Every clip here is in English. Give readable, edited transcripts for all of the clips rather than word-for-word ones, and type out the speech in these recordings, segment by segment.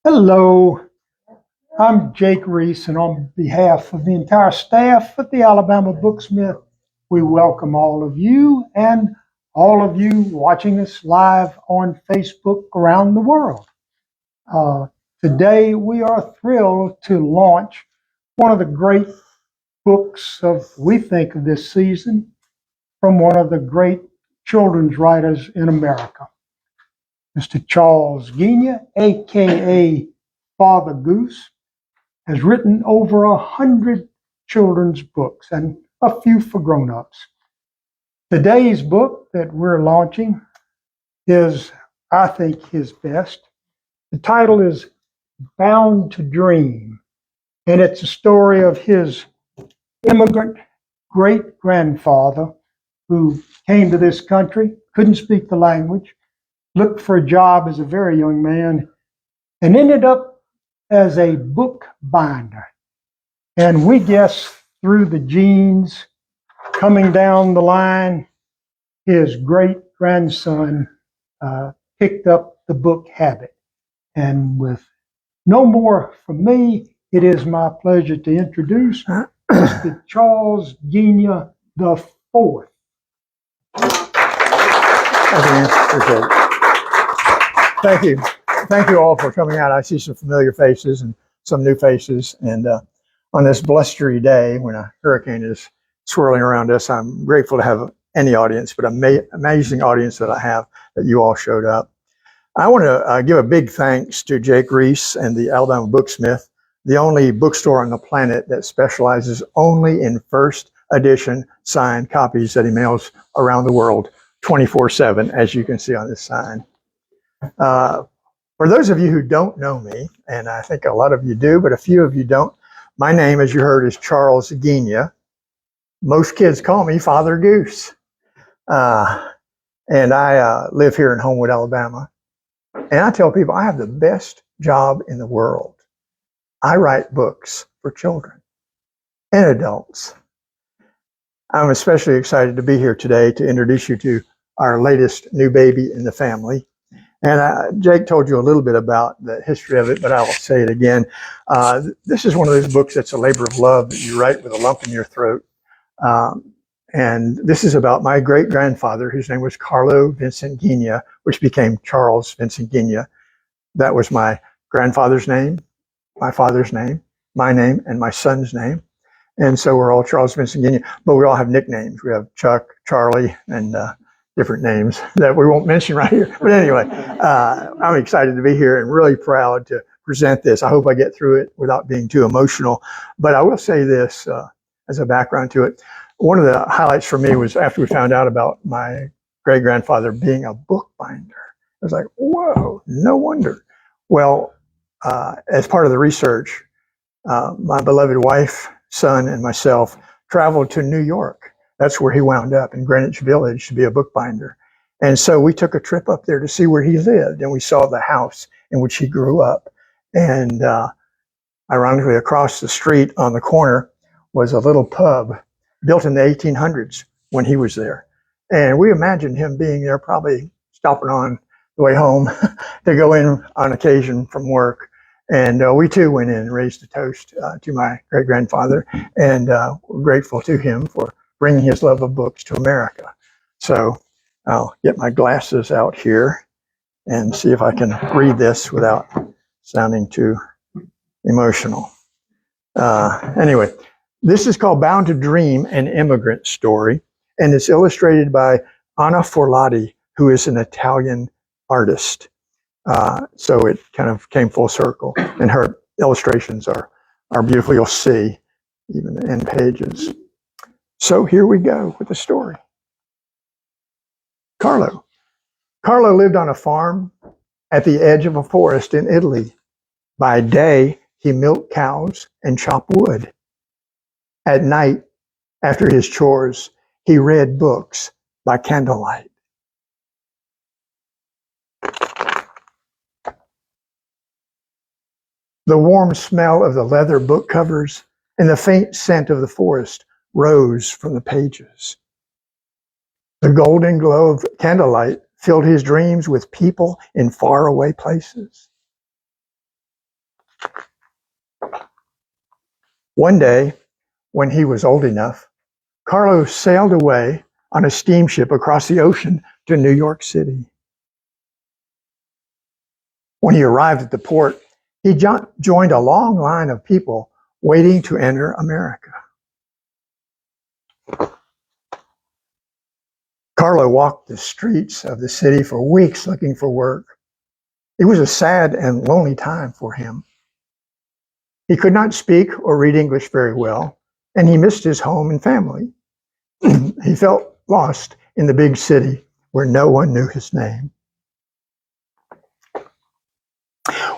Hello, I'm Jake Reese, and on behalf of the entire staff at the Alabama Booksmith, we welcome all of you and all of you watching us live on Facebook around the world. Uh, Today, we are thrilled to launch one of the great books we think, of this season from one of the great children's writers in America, Mr. Charles Ghigna, aka Father Goose, has written over 100 children's books and a few for grown-ups. Today's book that we're launching is, I think, his best. The title is Bound to Dream, and it's a story of his immigrant great-grandfather who came to this country, couldn't speak the language, looked for a job as a very young man, and ended up as a bookbinder. And we guess through the genes coming down the line, his great grandson picked up the book habit. And with no more from me, it is my pleasure to introduce Mr. Charles Ghigna the Fourth. Thank you. Thank you all for coming out. I see some familiar faces and some new faces. And on this blustery day when a hurricane is swirling around us, I'm grateful to have any audience, but amazing audience that I have, that you all showed up. I want to give a big thanks to Jake Reese and the Alabama Booksmith, the only bookstore on the planet that specializes only in first edition signed copies that he mails around the world 24/7, as you can see on this sign. For those of you who don't know me, and I think a lot of you do, but a few of you don't, my name, as you heard, is Charles Ghigna. Most kids call me Father Goose. And I live here in Homewood, Alabama. And I tell people I have the best job in the world. I write books for children and adults. I'm especially excited to be here today to introduce you to our latest new baby in the family. And Jake told you a little bit about the history of it, but I'll say it again. This is one of those books that's a labor of love that you write with a lump in your throat. And this is about my great-grandfather, whose name was Carlo Vincent Ghigna, which became Charles Vincent Ghigna. That was my grandfather's name, my father's name, my name, and my son's name. And so we're all Charles Vincent Ghigna, but we all have nicknames. We have Chuck, Charlie, and different names that we won't mention right here. But anyway, I'm excited to be here and really proud to present this. I hope I get through it without being too emotional. But I will say this as a background to it. One of the highlights for me was after we found out about my great-grandfather being a bookbinder. I was like, whoa, no wonder. Well, as part of the research, my beloved wife, son, and myself traveled to New York. That's where he wound up, in Greenwich Village, to be a bookbinder. And so we took a trip up there to see where he lived, and we saw the house in which he grew up. And ironically, across the street on the corner was a little pub built in the 1800s when he was there. And we imagined him being there, probably stopping on the way home to go in on occasion from work. And we too went in and raised a toast to my great-grandfather, and we're grateful to him for bringing his love of books to America. So I'll get my glasses out here and see if I can read this without sounding too emotional. Anyway, this is called Bound to Dream, an Immigrant Story, and it's illustrated by Anna Forlati, who is an Italian artist. So it kind of came full circle, and her illustrations are beautiful. You'll see even the end pages. So here we go with the story. Carlo. Carlo lived on a farm at the edge of a forest in Italy. By day, he milked cows and chopped wood. At night, after his chores, he read books by candlelight. The warm smell of the leather book covers and the faint scent of the forest rose from the pages. The golden glow of candlelight filled his dreams with people in faraway places. One day, when he was old enough, Carlo sailed away on a steamship across the ocean to New York City. When he arrived at the port, he joined a long line of people waiting to enter America. Carlo walked the streets of the city for weeks looking for work. It was a sad and lonely time for him. He could not speak or read English very well, and he missed his home and family. He felt lost in the big city where no one knew his name.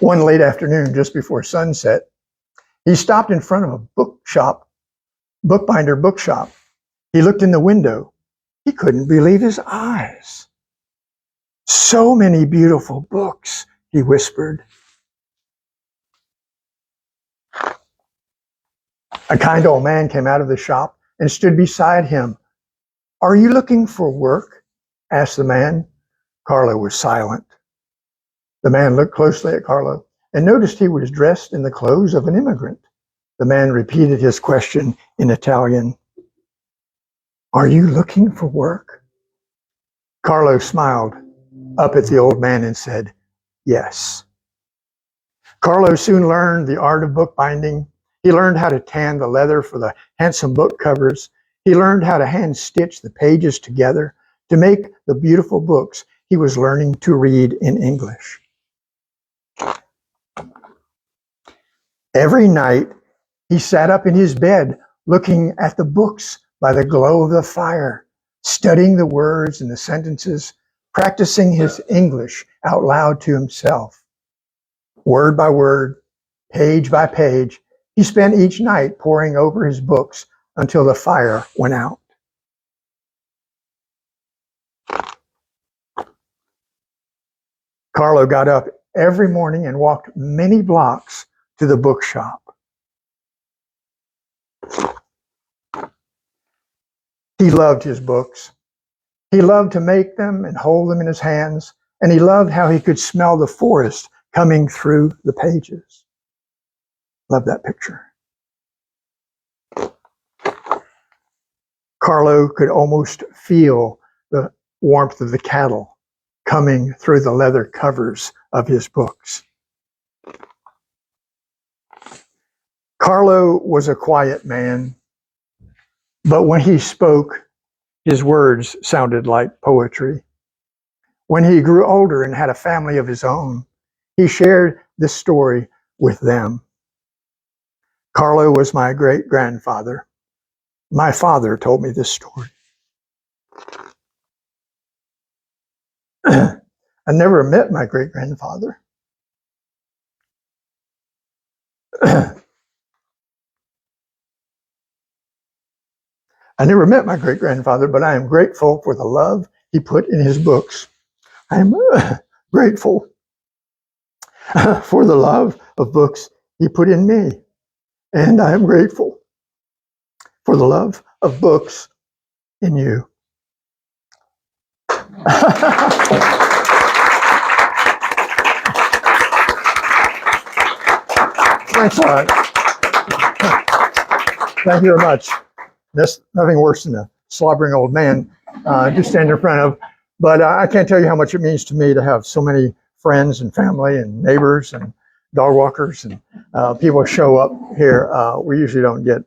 One late afternoon, just before sunset, he stopped in front of a bookbinder bookshop. He looked in the window. He couldn't believe his eyes. "So many beautiful books," he whispered. A kind old man came out of the shop and stood beside him. "Are you looking for work?" asked the man. Carlo was silent. The man looked closely at Carlo and noticed he was dressed in the clothes of an immigrant. The man repeated his question in Italian. "Are you looking for work?" Carlo smiled up at the old man and said, "Yes." Carlo soon learned the art of bookbinding. He learned how to tan the leather for the handsome book covers. He learned how to hand stitch the pages together to make the beautiful books he was learning to read in English. Every night, he sat up in his bed looking at the books by the glow of the fire, studying the words and the sentences, practicing his English out loud to himself. Word by word, page by page, he spent each night poring over his books until the fire went out. Carlo got up every morning and walked many blocks to the bookshop. He loved his books. He loved to make them and hold them in his hands, and he loved how he could smell the forest coming through the pages. Love that picture. Carlo could almost feel the warmth of the cattle coming through the leather covers of his books. Carlo was a quiet man, but when he spoke, his words sounded like poetry. When he grew older and had a family of his own, he shared this story with them. Carlo was my great-grandfather. My father told me this story. I never met my great-grandfather. I never met my great-grandfather, but I am grateful for the love he put in his books. I am grateful for the love of books he put in me. And I am grateful for the love of books in you. Thanks a lot. Thank you very much. There's nothing worse than a slobbering old man to stand in front of. But I can't tell you how much it means to me to have so many friends and family and neighbors and dog walkers and people show up here. We usually don't get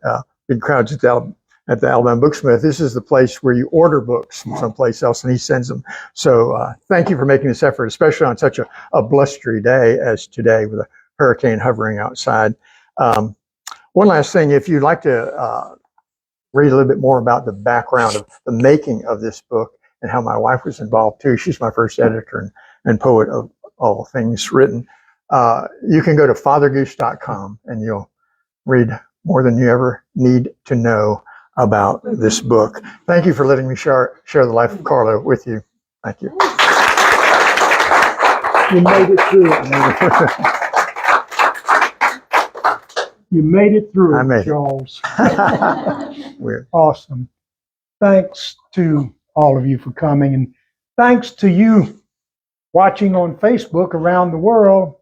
big crowds at the Alabama Booksmith. This is the place where you order books from someplace else and he sends them. So thank you for making this effort, especially on such a blustery day as today with a hurricane hovering outside. One last thing, if you'd like to read a little bit more about the background of the making of this book and how my wife was involved too. She's my first editor and poet of all things written. You can go to fathergoose.com and you'll read more than you ever need to know about this book. Thank you for letting me share the life of Carlo with you. Thank you. You made it through it. You made it through it, Charles. Weird. Awesome. Thanks to all of you for coming, and thanks to you watching on Facebook around the world.